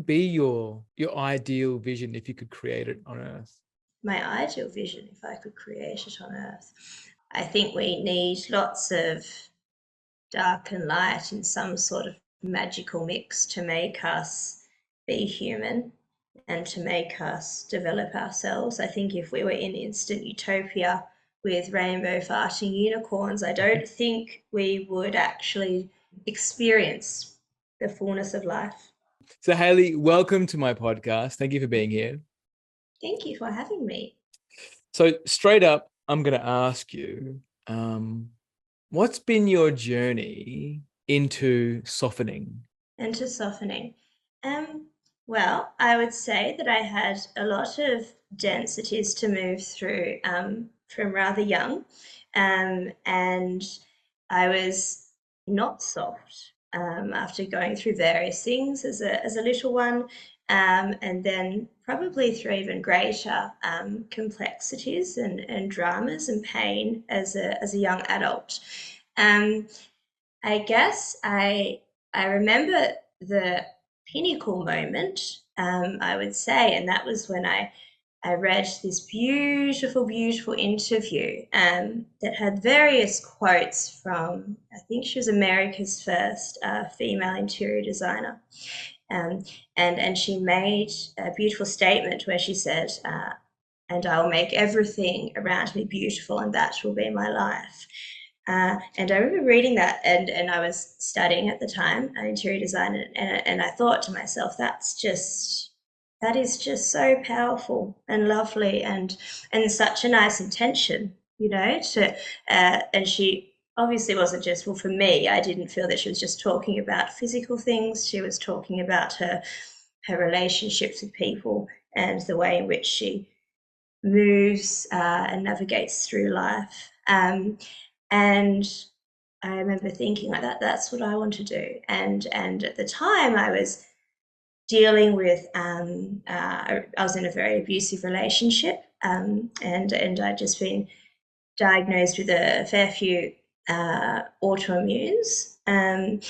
would be your ideal vision if you could create it on Earth? My ideal vision, if I could create it on Earth, I think we need lots of dark and light in some sort of magical mix to make us be human and to make us develop ourselves. I think if we were in instant utopia with rainbow farting unicorns, I don't think we would actually experience the fullness of life. So Hayley, welcome to my podcast. Thank you for being here. Thank you for having me. So straight up, I'm going to ask you, what's been your journey into softening? Into softening. Well, I would say that I had a lot of densities to move through from rather young, and I was not soft after going through various things as a little one, and then probably through even greater complexities and dramas and pain as a young adult. Um, I guess I remember the pinnacle moment, I would say, and that was when I read this beautiful, beautiful interview that had various quotes from, I think she was America's first female interior designer. Um, and she made a beautiful statement where she said, and I'll make everything around me beautiful, and that will be my life. And I remember reading that, and I was studying at the time interior design, and I thought to myself, that is just so powerful and lovely, and such a nice intention, to and she obviously wasn't just, well, for me, I didn't feel that she was just talking about physical things. She was talking about her relationships with people and the way in which she moves and navigates through life. And I remember thinking like that's what I want to do. And at the time I was dealing with I was in a very abusive relationship, and I'd just been diagnosed with a fair few autoimmunes, and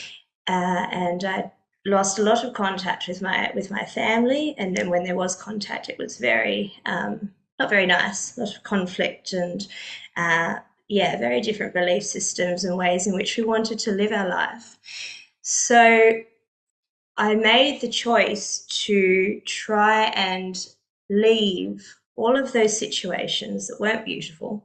I lost a lot of contact with my family, and then when there was contact, it was very not very nice, a lot of conflict, and yeah, very different belief systems and ways in which we wanted to live our life. So I made the choice to try and leave all of those situations that weren't beautiful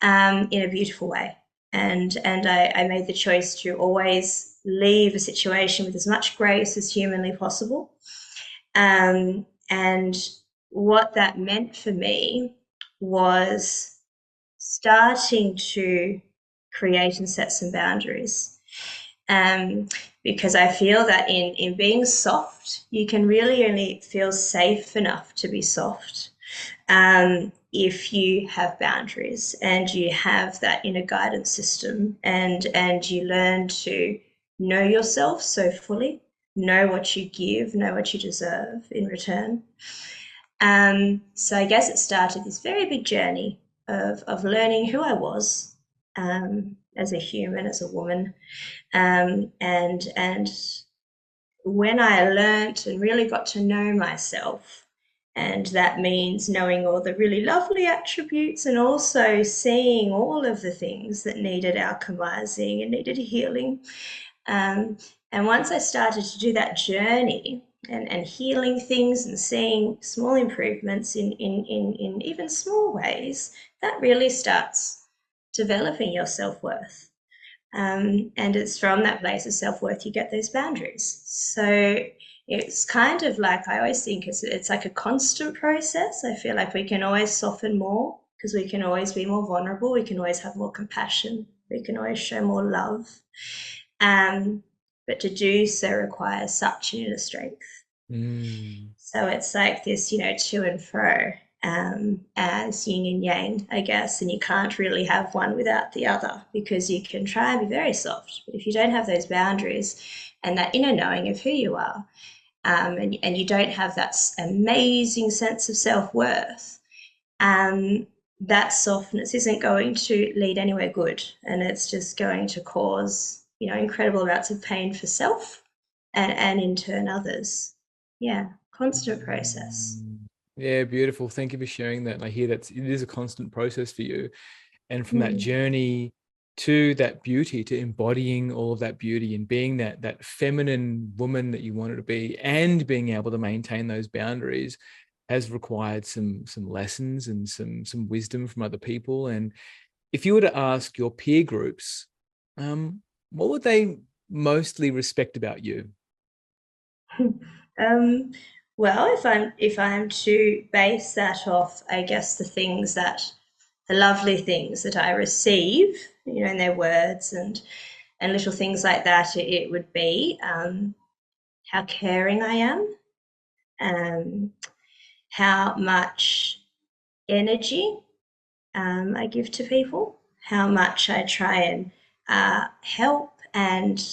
in a beautiful way. And I made the choice to always leave a situation with as much grace as humanly possible. And what that meant for me was starting to create and set some boundaries. Because I feel that in being soft, you can really only feel safe enough to be soft if you have boundaries and you have that inner guidance system, and you learn to know yourself so fully, know what you give, know what you deserve in return. So I guess it started this very big journey of learning who I was as a human, as a woman, and when I learnt and really got to know myself, and that means knowing all the really lovely attributes and also seeing all of the things that needed alchemizing and needed healing. And once I started to do that journey and healing things and seeing small improvements in even small ways, that really starts developing your self-worth. And it's from that place of self-worth you get those boundaries. So it's kind of like, I always think it's like a constant process. I feel like we can always soften more because we can always be more vulnerable. We can always have more compassion. We can always show more love. But to do so requires such an inner strength. So it's like this, to and fro, as yin and yang, I guess, and you can't really have one without the other, because you can try and be very soft, but if you don't have those boundaries and that inner knowing of who you are, and you don't have that amazing sense of self-worth, that softness isn't going to lead anywhere good, and it's just going to cause, incredible amounts of pain for self and in turn others. Yeah, constant process. Mm. Yeah, beautiful. Thank you for sharing that. And I hear that it is a constant process for you. And from that Mm. journey to that beauty, to embodying all of that beauty and being that feminine woman that you wanted to be, and being able to maintain those boundaries has required some lessons and some wisdom from other people. And if you were to ask your peer groups, what would they mostly respect about you? Um, well, if I'm to base that off, I guess the lovely things that I receive, in their words and little things like that, it would be how caring I am, um, how much energy I give to people, how much I try and help and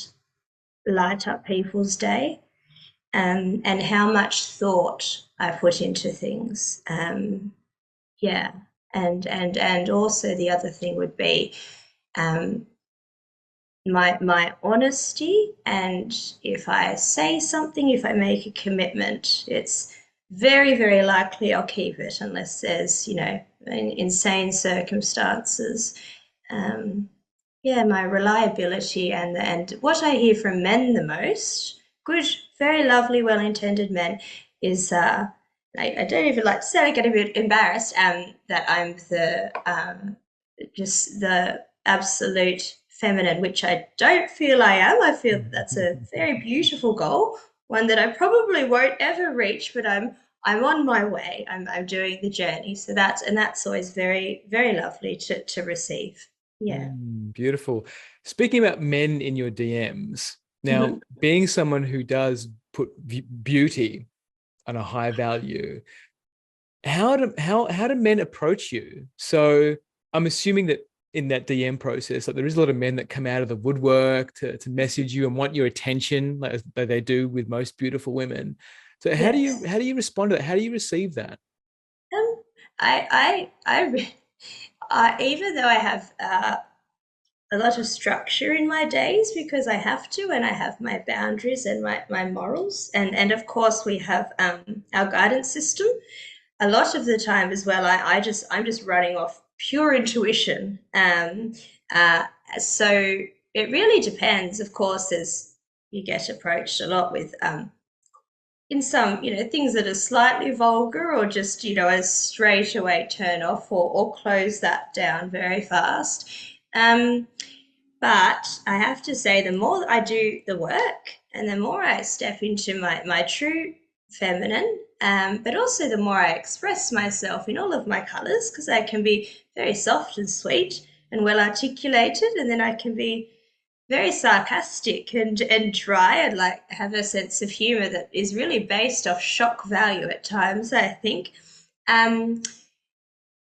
light up people's day, and how much thought I put into things. Yeah, and also the other thing would be um, my honesty, and if I say something, if I make a commitment, it's very likely I'll keep it unless there's insane circumstances. Um, yeah, my reliability and what I hear from men the most, good, very lovely, well-intended men, is I don't even like to say, I get a bit embarrassed that I'm the just the absolute feminine, which I don't feel I am. I feel that's a very beautiful goal, one that I probably won't ever reach, but I'm on my way. I'm doing the journey. So that's always very lovely to receive. Yeah. Beautiful. Speaking about men in your DMs, now being someone who does put beauty on a high value, how do men approach you? So I'm assuming that in that DM process, like there is a lot of men that come out of the woodwork to message you and want your attention, like they do with most beautiful women. So Yes. how do you respond to that? How do you receive that? Um, even though I have a lot of structure in my days because I have to, and I have my boundaries and my morals, and of course we have our guidance system. A lot of the time as well, I'm just running off pure intuition. Uh, so it really depends. Of course, as you get approached a lot with in some things that are slightly vulgar or just a straight away turn off or close that down very fast. Um, but I have to say, the more I do the work and the more I step into my true feminine, but also the more I express myself in all of my colors, because I can be very soft and sweet and well articulated, and then I can be very sarcastic and dry and like have a sense of humor that is really based off shock value at times, I think. Um,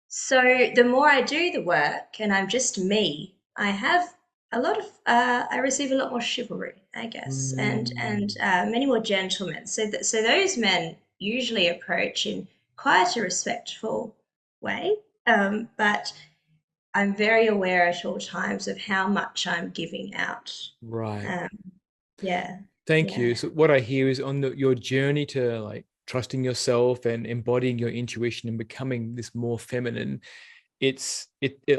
so the more I do the work and I'm just me, I have I receive a lot more chivalry, I guess, and Mm, many more gentlemen. So those men usually approach in quite a respectful way, but I'm very aware at all times of how much I'm giving out. right. Um, yeah, Thank yeah. you. So what I hear is on your journey to like trusting yourself and embodying your intuition and becoming this more feminine, it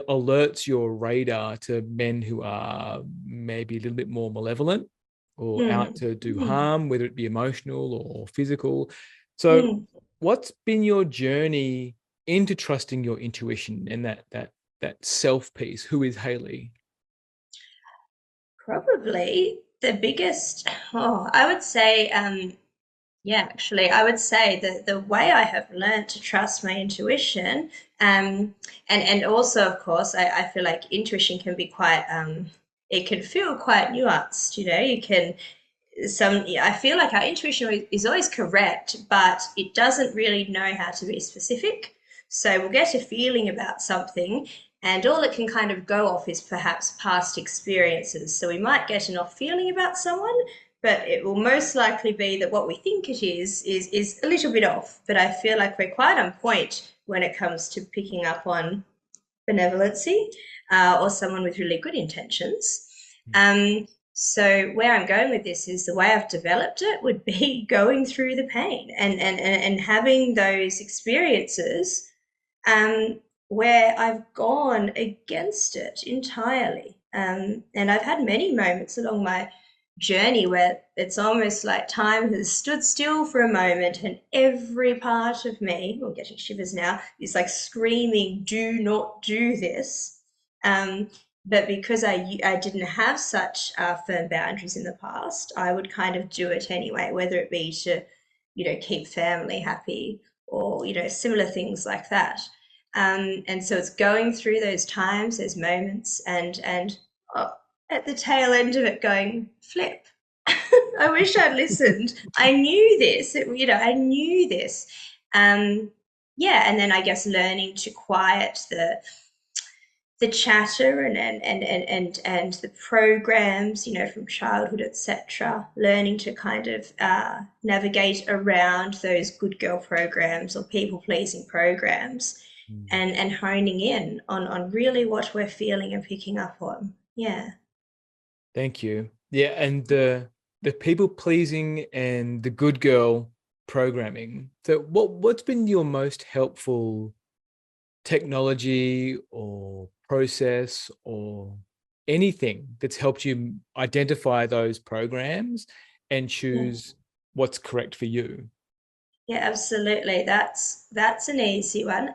alerts your radar to men who are maybe a little bit more malevolent or out Mm, to do mm, harm, whether it be emotional or physical. So mm. what's been your journey into trusting your intuition and that self piece? Who is Haley? Probably the biggest, I would say, yeah, actually, I would say that the way I have learned to trust my intuition, and also, of course, I feel like intuition can be quite, it can feel quite nuanced. You can I feel like our intuition is always correct, but it doesn't really know how to be specific. So we'll get a feeling about something, and all it can kind of go off is perhaps past experiences. So we might get an off feeling about someone, but it will most likely be that what we think it is a little bit off. But I feel like we're quite on point when it comes to picking up on benevolency or someone with really good intentions. So where I'm going with this is the way I've developed it would be going through the pain and having those experiences where I've gone against it entirely. And I've had many moments along my journey where it's almost like time has stood still for a moment, and every part of me, I'm getting shivers now, is like screaming, "Do not do this." Um, but because I didn't have such firm boundaries in the past, I would kind of do it anyway, whether it be to, keep family happy or, similar things like that. And so it's going through those times, those moments, and oh, at the tail end of it, going flip. I wish I'd listened. I knew this. I knew this. Yeah, and then I guess learning to quiet the chatter and the programs, from childhood, etc. Learning to kind of navigate around those good girl programs or people pleasing programs, Mm. and honing in on really what we're feeling and picking up on. Yeah. Thank you. Yeah, and the people pleasing and the good girl programming. So what's been your most helpful technology or process or anything that's helped you identify those programs and Yeah. choose what's correct for you? Yeah, absolutely. That's an easy one.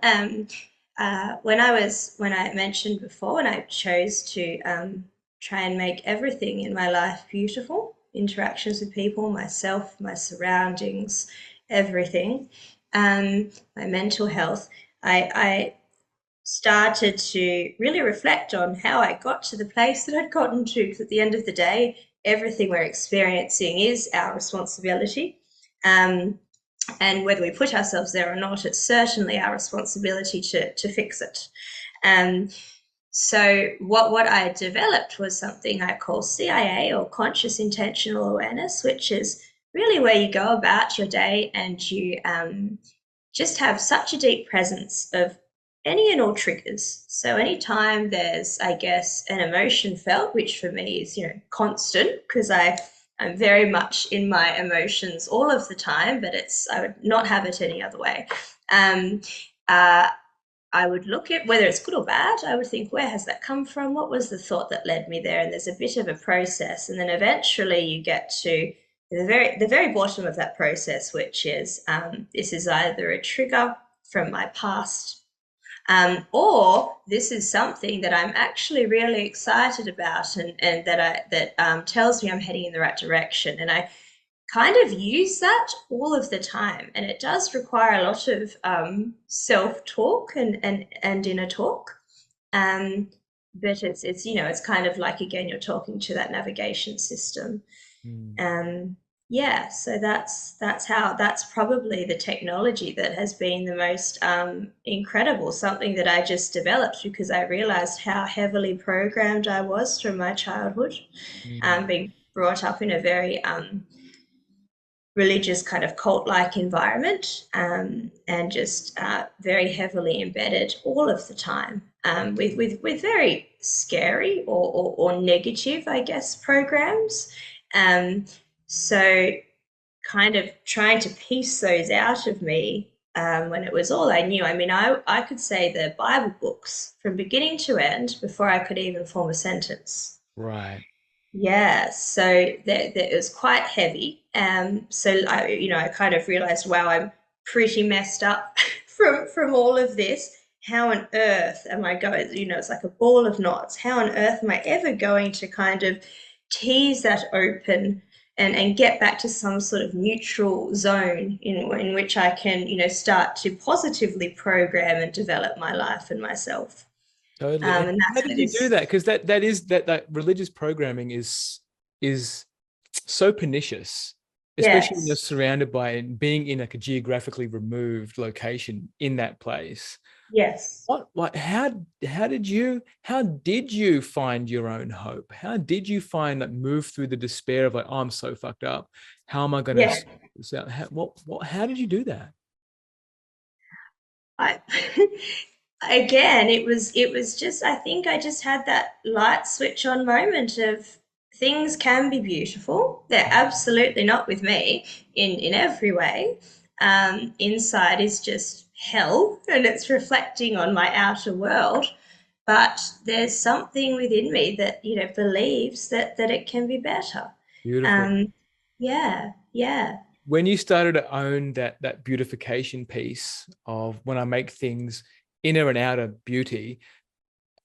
When I mentioned before, when I chose to try and make everything in my life beautiful, interactions with people, myself, my surroundings, everything, my mental health, I started to really reflect on how I got to the place that I'd gotten to. Because at the end of the day, everything we're experiencing is our responsibility. Um, and whether we put ourselves there or not, it's certainly our responsibility to fix it. Um, so what I developed was something I call CIA, or conscious intentional awareness, which is really where you go about your day and you just have such a deep presence of any and all triggers. So anytime there's, I guess, an emotion felt, which for me is, constant, because I'm very much in my emotions all of the time, but I would not have it any other way. Um, uh, I would look at whether it's good or bad. I would think, where has that come from? What was the thought that led me there? And there's a bit of a process, and then eventually you get to the very bottom of that process, which is this is either a trigger from my past, or this is something that I'm actually really excited about, and that tells me I'm heading in the right direction. And I kind of use that all of the time, and it does require a lot of self-talk and inner talk. Um, but it's kind of like, again, you're talking to that navigation system. Mm. um, yeah, so that's probably the technology that has been the most incredible, something that I just developed because I realized how heavily programmed I was from my childhood, Mm. being brought up in a very religious kind of cult-like environment, and just very heavily embedded all of the time, with very scary or negative, I guess, programs. Um, so kind of trying to piece those out of me, when it was all I knew. I mean, I could say the Bible books from beginning to end before I could even form a sentence. Right. Yeah, so that it was quite heavy. So I kind of realized, wow, I'm pretty messed up from all of this. How on earth am I going? It's like a ball of knots. How on earth am I ever going to kind of tease that open and get back to some sort of neutral zone in which I can, start to positively program and develop my life and myself. Totally. And And how that's did where you do this, that? Because that religious programming is so pernicious, especially when you're yes, surrounded by and being in like a geographically removed location in that place. yes. How did you find your own hope? How did you find that move through the despair of like, oh, I'm so fucked up. How am I going to Yeah, sort this out? How did you do that? I again, it was just, I think I just had that light switch on moment of things can be beautiful. They're absolutely not with me in every way. Inside is just hell, and it's reflecting on my outer world. But there's something within me that believes that it can be better. Beautiful. Um, yeah, yeah. When you started to own that beautification piece of when I make things inner and outer beauty,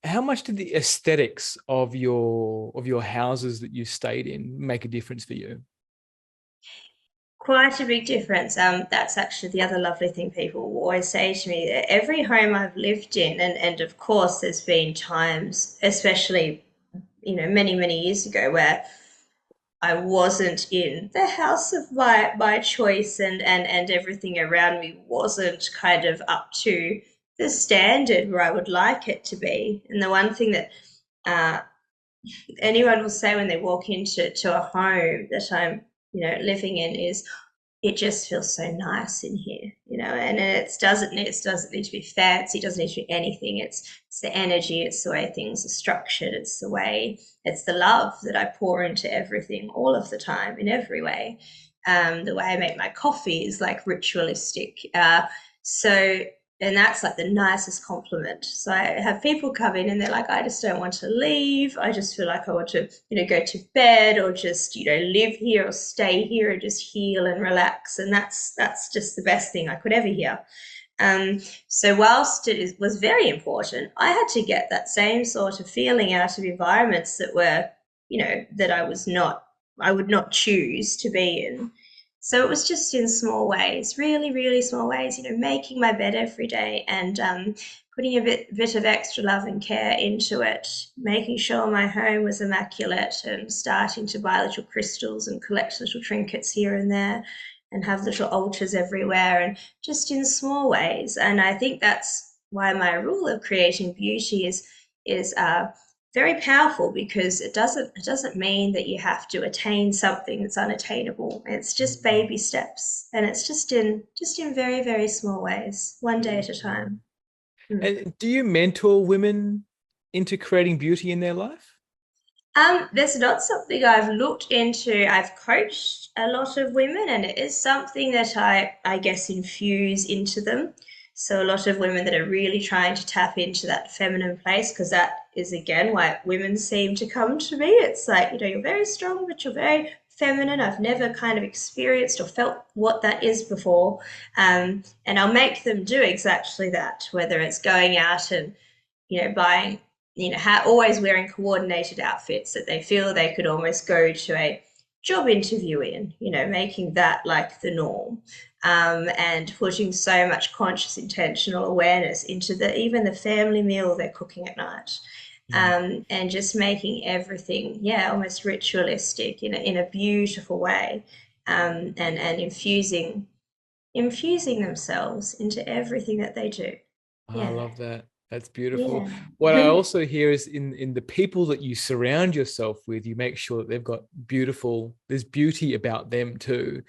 how much did the aesthetics of your houses that you stayed in make a difference for you? Quite a big difference. That's actually the other lovely thing people always say to me. Every home I've lived in, and of course, there's been times, especially many many years ago, where I wasn't in the house of my choice, and everything around me wasn't kind of up to the standard where I would like it to be. And the one thing that uh, anyone will say when they walk into a home that I'm living in is, it just feels so nice in here, and it doesn't need to be fancy, it doesn't need to be anything. It's the energy, it's the way things are structured, it's the love that I pour into everything all of the time in every way. The way I make my coffee is like ritualistic. So and that's like the nicest compliment. So I have people come in and they're like, I just don't want to leave. I just feel like I want to, go to bed or just, live here or stay here and just heal and relax. And that's just the best thing I could ever hear. Um, so whilst was very important, I had to get that same sort of feeling out of environments that were, that I would not choose to be in. So it was just in small ways, really, really small ways, making my bed every day and putting a bit of extra love and care into it, making sure my home was immaculate and starting to buy little crystals and collect little trinkets here and there and have little altars everywhere and just in small ways. And I think that's why my rule of creating beauty is very powerful, because it doesn't mean that you have to attain something that's unattainable. It's just baby steps, and it's just in very very small ways, one day at a Beautiful. time. Mm. And do you mentor women into creating beauty in their life? There's not something I've looked into. I've coached a lot of women, and it is something that I guess infuse into them. So a lot of women that are really trying to tap into that feminine place, because that is again why women seem to come to me. It's like, you're very strong, but you're very feminine. I've never kind of experienced or felt what that is before. And I'll make them do exactly that, whether it's going out and buying, always wearing coordinated outfits that they feel they could almost go to a job interview in, making that like the norm. And putting so much conscious, intentional awareness into even the family meal they're cooking at night. Mm. And just making everything, yeah, almost ritualistic in a beautiful way, and infusing themselves into everything that they do. I Yeah, love that. That's beautiful. yeah. What I also hear is in the people that you surround yourself with, you make sure that they've got there's beauty about them too.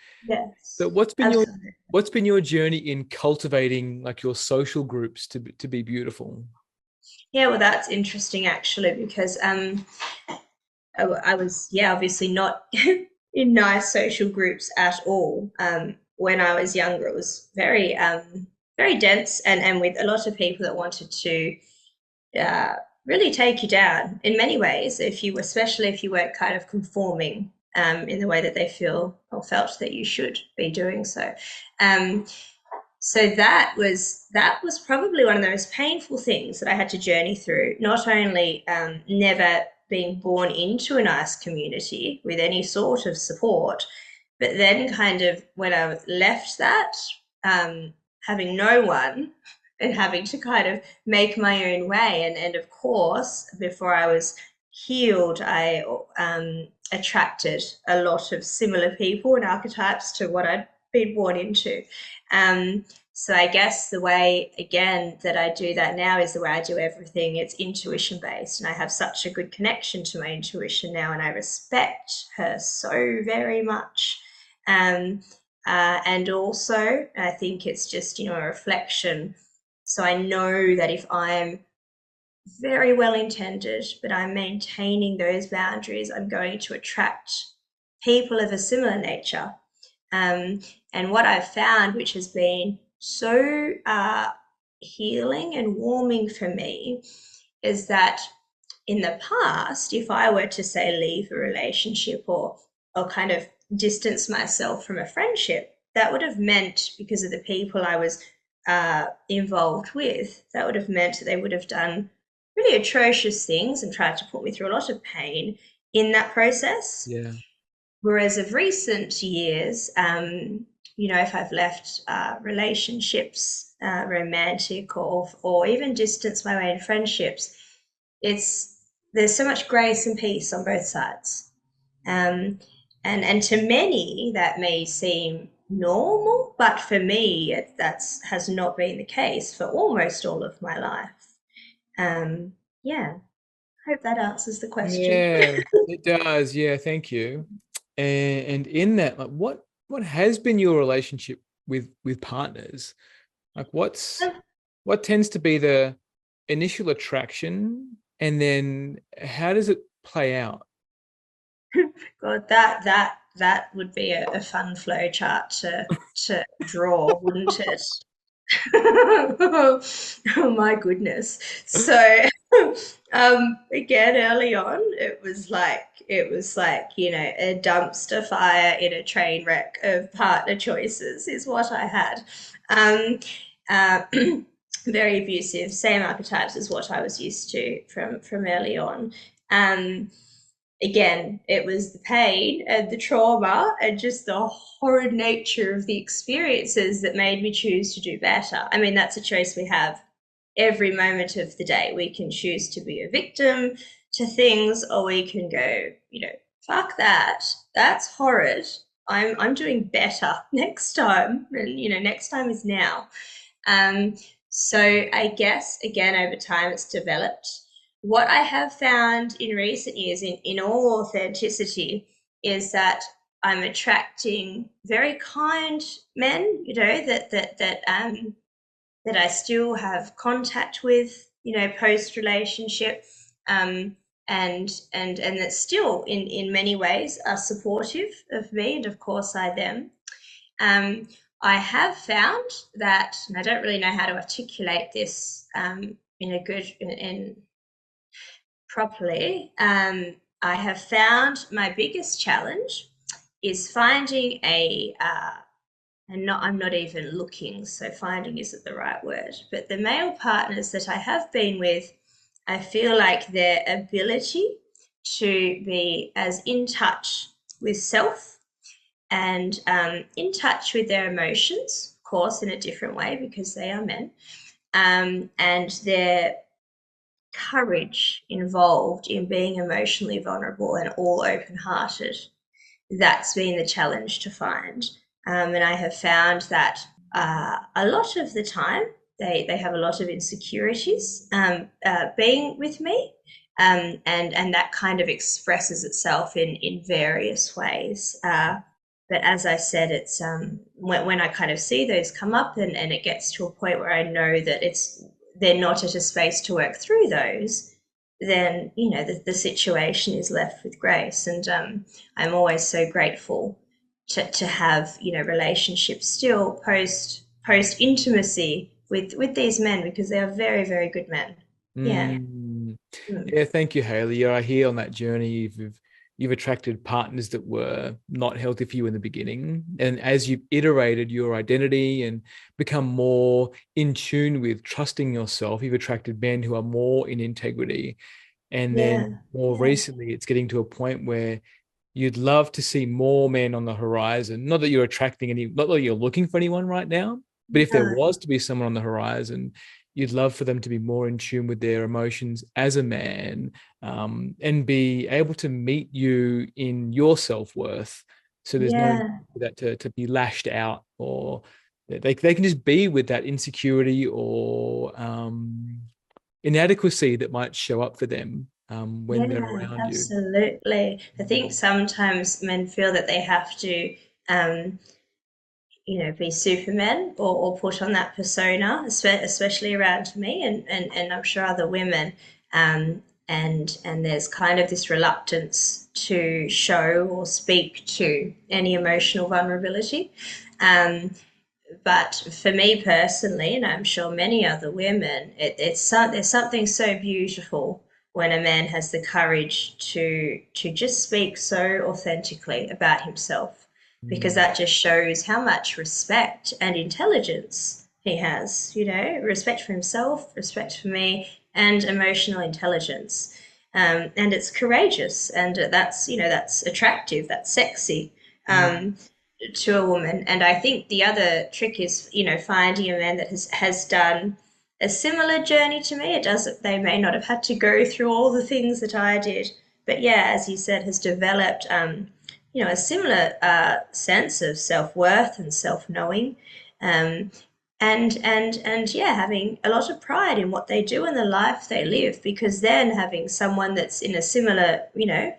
So Yes, absolutely. what's been your journey in cultivating like your social groups to be beautiful? Yeah, well, that's interesting actually, because I was, yeah, obviously not in nice social groups at all. When I was younger, it was very dense, and with a lot of people that wanted to uh, really take you down in many ways, especially if you weren't kind of conforming in the way that they feel or felt that you should be doing so. Um, so that was probably one of the most painful things that I had to journey through. Not only never being born into a nice community with any sort of support, but then kind of when I left that, having no one and having to kind of make my own way. And of course, before I was healed, I attracted a lot of similar people and archetypes to what I'd been born into. Um, so I guess the way again that I do that now is the way I do everything. It's intuition based, and I have such a good connection to my intuition now, and I respect her so very much. Um, and also, I think it's just a reflection. So I know that if I'm very well intended, but I'm maintaining those boundaries, I'm going to attract people of a similar nature. Um, and what I've found, which has been so healing and warming for me, is that in the past, if I were to say leave a relationship or kind of distance myself from a friendship, that would have meant, because of the people I was involved with, that would have meant that they would have done really atrocious things and tried to put me through a lot of pain in that process. Yeah. Whereas of recent years, if I've left relationships, romantic or even distance my way in friendships, it's there's so much grace and peace on both sides. Um, and to many that may seem normal, but for me that's has not been the case for almost all of my life. Yeah, hope that answers the question. Yeah, it does. Yeah, thank you. And in that, like what has been your relationship with partners? Like what tends to be the initial attraction and then how does it play out? God, that would be a fun flow chart to draw, wouldn't it? Oh my goodness. So again early on it was like, a dumpster fire in a train wreck of partner choices is what I had. Um uh, very abusive, same archetypes as what I was used to from early on. Um Again, it was the pain and the trauma and just the horrid nature of the experiences that made me choose to do better. I mean, that's a choice we have every moment of the day. We can choose to be a victim to things, or we can go, fuck that. That's horrid. I'm doing better next time. And next time is now. Um, so I guess again over time it's developed. What I have found in recent years, in all authenticity, is that I'm attracting very kind men, that I still have contact with, post relationship, and that still in many ways are supportive of me, and of course I them. Um, I have found that, and I don't really know how to articulate this in a good in properly. I have found my biggest challenge is finding and I'm not even looking, so finding isn't the right word, but the male partners that I have been with, I feel like their ability to be as in touch with self and in touch with their emotions, of course, in a different way because they are men, and their courage involved in being emotionally vulnerable and all open hearted. That's been the challenge to find. And I have found that a lot of the time they have a lot of insecurities being with me. And that kind of expresses itself in various ways. But as I said, it's when I kind of see those come up and it gets to a point where I know that they're not at a space to work through those, then the situation is left with grace. And I'm always so grateful to have relationships still post intimacy with these men because they are very very good men. Yeah. Mm. Mm. Yeah, thank you, Haley. Yeah, I hear on that journey you've attracted partners that were not healthy for you in the beginning. And as you've iterated your identity and become more in tune with trusting yourself, you've attracted men who are more in integrity. And then Yeah. more Yeah. recently, it's getting to a point where you'd love to see more men on the horizon. Not that you're attracting any, not that you're looking for anyone right now, but if there No. was to be someone on the horizon, you'd love for them to be more in tune with their emotions as a man, and be able to meet you in your self-worth. So there's no need Yeah. for that to be lashed out, or they can just be with that insecurity or inadequacy that might show up for them when they're Yeah, around you. absolutely. I think sometimes men feel that they have to um, be supermen or put on that persona, especially around me and I'm sure other women. And there's kind of this reluctance to show or speak to any emotional vulnerability. Um, but for me personally, and I'm sure many other women, there's something so beautiful when a man has the courage to just speak so authentically about himself, because Mm, that just shows how much respect and intelligence he has. Respect for himself, respect for me, and emotional intelligence. And it's courageous, and that's attractive, that's sexy. mm, Um, to a woman. And I think the other trick is, finding a man that has done a similar journey to me. It does They may not have had to go through all the things that I did, but yeah, as you said, has developed a similar sense of self-worth and self-knowing. Um, and yeah, having a lot of pride in what they do and the life they live, because then having someone that's in a similar,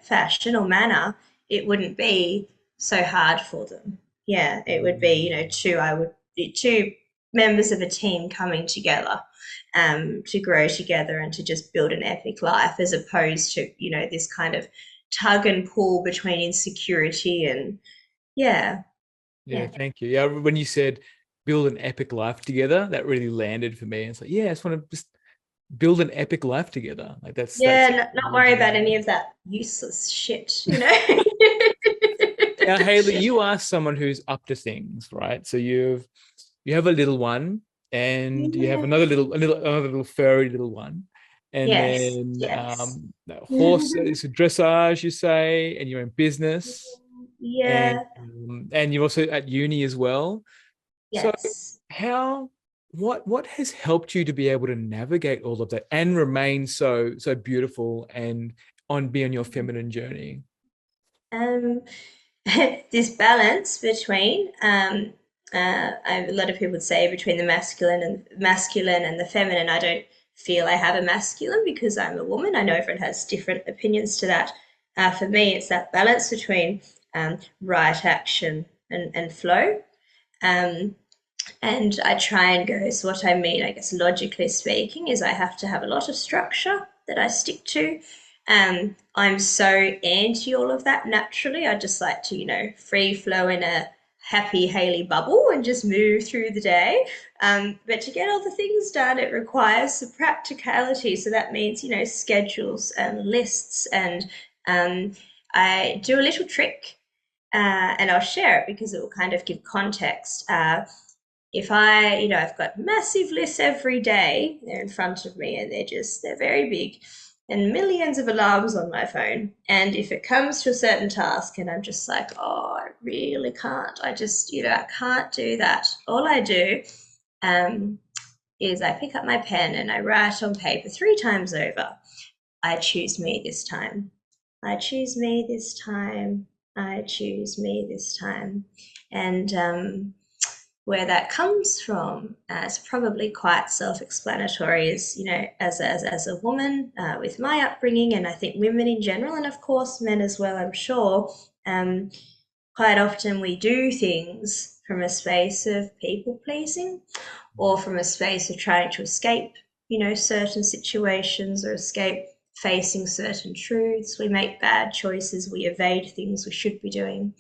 fashion or manner, it wouldn't be so hard for them. Yeah, it would be, mm. two members of a team coming together to grow together and to just build an epic life, as opposed to, this kind of tug and pull between insecurity and yeah, Yeah, yeah. thank you. Yeah, when you said build an epic life together, that really landed for me. It's like, yeah, I just want to just build an epic life together. Like that's Yeah, not the worry about dream. any of that useless shit. Now, Haley, you are someone who's up to things, right? So you have a little one, and you have Yeah. another little furry little one, and Yes, then yes. horse is dressage, you say, and you're in business, Yeah, and you're also at uni as well. So yes. how what has helped you to be able to navigate all of that and remain so beautiful and be on your feminine journey? Um, this balance between a lot of people would say between the masculine and the feminine. I don't feel I have a masculine because I'm a woman. I know everyone has different opinions to that. For me, it's that balance between right action and flow. Um, and I try and go. So what I mean, I guess logically speaking, is I have to have a lot of structure that I stick to. I'm so anti all of that naturally. I just like to, free flow in a happy Haley bubble and just move through the day. But to get all the things done, it requires some practicality. So that means, schedules and lists. And I do a little trick, and I'll share it because it will kind of give context. If I've got massive lists every day, they're in front of me and they're very big, and millions of alarms on my phone. And if it comes to a certain task and I'm just like, oh, I really can't, I can't do that. All I do um, is I pick up my pen and I write on paper 3 times over. I choose me this time. I choose me this time. I choose me this time. And where that comes from is probably quite self-explanatory. As as a woman with my upbringing, and I think women in general, and of course men as well, I'm sure. Um, Quite often we do things from a space of people pleasing, or from a space of trying to escape, certain situations, or escape facing certain truths. We make bad choices. We evade things we should be doing.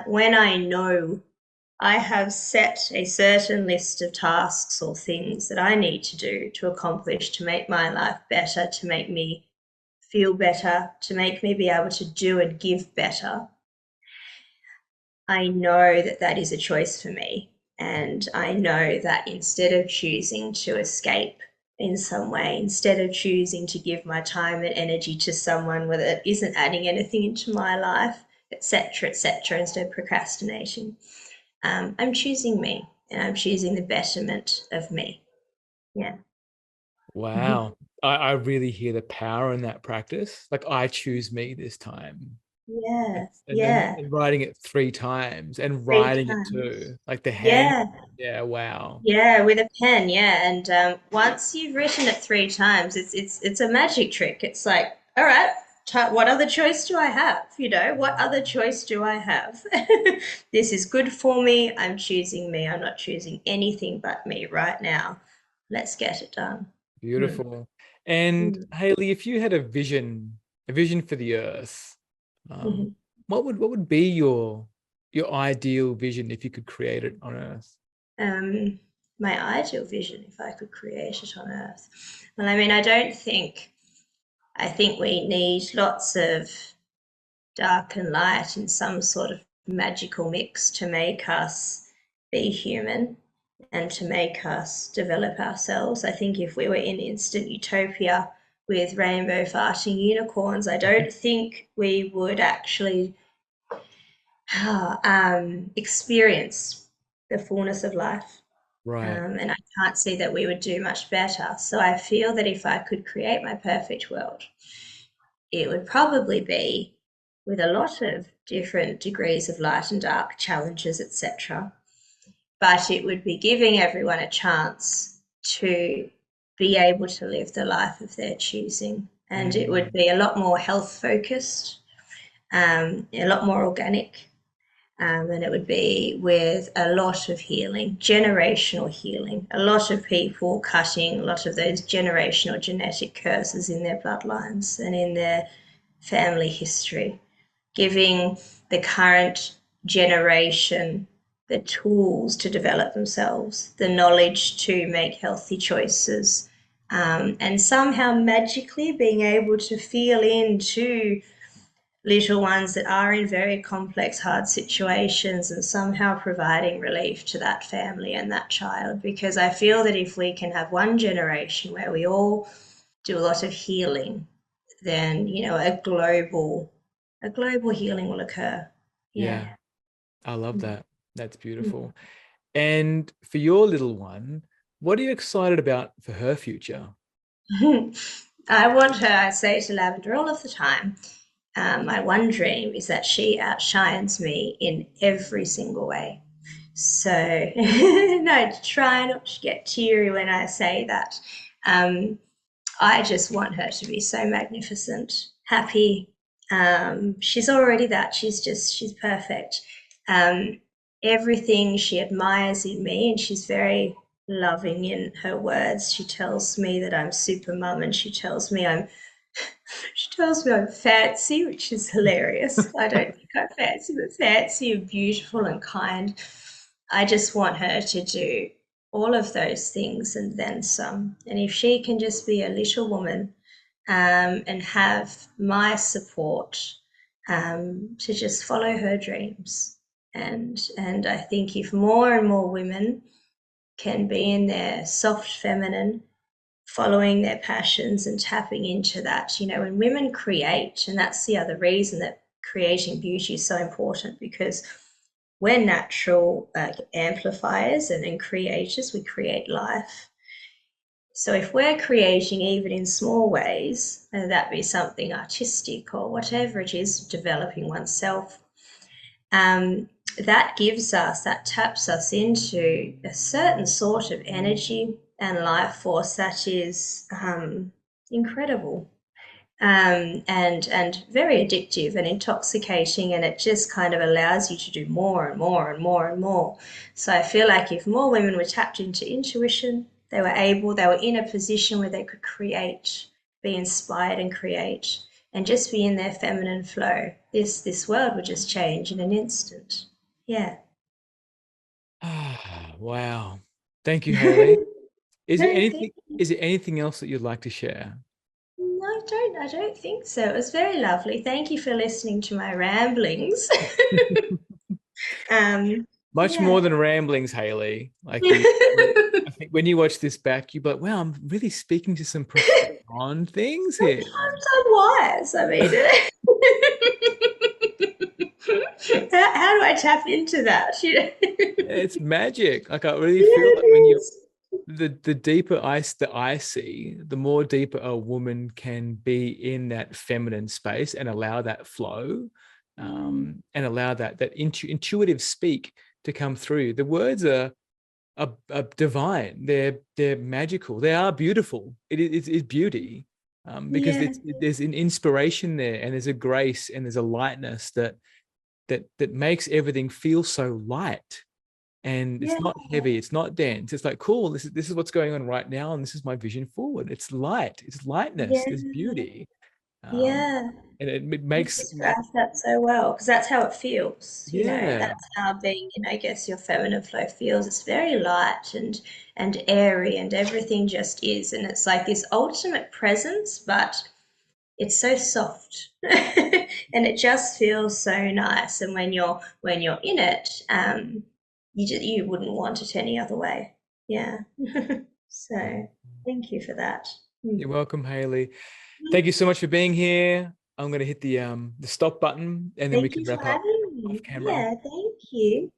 When I know I have set a certain list of tasks or things that I need to do to accomplish to make my life better, to make me feel better, to make me be able to do and give better. I know that that is a choice for me. And I know that instead of choosing to escape in some way, instead of choosing to give my time and energy to someone where it isn't adding anything into my life, etc., instead of procrastinating, I'm choosing me and I'm choosing the betterment of me. Yeah. Wow. I really hear the power in that practice. Like I choose me this time. Yeah. And then Yeah. writing it 3 times and Three writing it times. too. Like the hand. Yeah. Yeah, wow. Yeah, with a pen, yeah. And once you've written it 3 times, it's a magic trick. It's like, all right, what other choice do I have? What other choice do I have? This is good for me. I'm choosing me. I'm not choosing anything but me right now. Let's get it done. Mm. Beautiful. And Mm. Haley, if you had a vision for the earth, um, Mhm. what would be your ideal vision if you could create it on earth? Um, my ideal vision, if I could create it on Earth. Well, I mean, I think we need lots of dark and light in some sort of magical mix to make us be human and to make us develop ourselves. I think if we were in instant utopia with rainbow farting unicorns, I don't think we would actually experience the fullness of life. Right. And I can't see that we would do much better. So I feel that if I could create my perfect world, it would probably be with a lot of different degrees of light and dark, challenges, etc. But it would be giving everyone a chance to be able to live the life of their choosing. And it would Mm, be a lot more health focused, a lot more organic, and it would be with a lot of healing, generational healing, a lot of people cutting a lot of those generational genetic curses in their bloodlines and in their family history, giving the current generation the tools to develop themselves, the knowledge to make healthy choices, and somehow magically being able to feel into little ones that are in very complex, hard situations and somehow providing relief to that family and that child. Because I feel that if we can have one generation where we all do a lot of healing, then a global healing will occur. yeah, Yeah. I love that. That's beautiful. And for your little one, what are you excited about for her future? I want her, I say to Lavender all of the time, my one dream is that she outshines me in every single way. So, no, try not to get teary when I say that. Um, I just want her to be so magnificent, happy. She's already that. She's perfect. Um, Everything she admires in me, and she's very loving in her words. She tells me that I'm super mum, and she tells me I'm fancy, which is hilarious. I don't think I'm fancy, but fancy and beautiful and kind. I just want her to do all of those things and then some. And if she can just be a little woman, and have my support, to just follow her dreams. And I think if more and more women can be in their soft feminine, following their passions and tapping into that. When women create, and that's the other reason that creating beauty is so important, because we're natural amplifiers and creators, we create life. So if we're creating even in small ways, whether that be something artistic or whatever it is, developing oneself, um, that taps us into a certain sort of energy and life force that is incredible, and very addictive and intoxicating, and it just kind of allows you to do more and more and more and more. So I feel like if more women were tapped into intuition, they were in a position where they could create, be inspired and create, and just be in their feminine flow. This world would just change in an instant. Yeah. Ah, wow. Thank you, Haley. Is there No, anything is there anything else that you'd like to share? no, I don't think so. It was very lovely. Thank you for listening to my ramblings. Much Yeah. more than ramblings, Haley. Like I think when you watch this back, you'd be like, wow, I'm really speaking to some profound things here. Sometimes I'm wise. I mean, how do I tap into that? It's magic. Like I really feel like when you Yes. the deeper that I see, the more deeper a woman can be in that feminine space and allow that flow, and allow that intuitive speak to come through. The words are divine. They're magical. They are beautiful. It's beauty. because Yeah, there's an inspiration there, and there's a grace, and there's a lightness that makes everything feel so light. And yeah, it's not heavy, it's not dense. It's like, cool, this is what's going on right now, and this is my vision forward. It's light, it's lightness, yeah, there's beauty. um, yeah. and it You've makes, described that so well because that's how it feels, you know, yeah, that's how being, I guess your feminine flow feels. It's very light and airy and everything just is. And it's like this ultimate presence, but it's so soft. And it just feels so nice. And when you're in it, you wouldn't want it any other way. Yeah. So thank you for that. Mm. you're welcome, Haley. Thank you so much for being here. I'm going to hit the stop button, and then we Thank can you for wrap up having off me. camera. Yeah, thank you.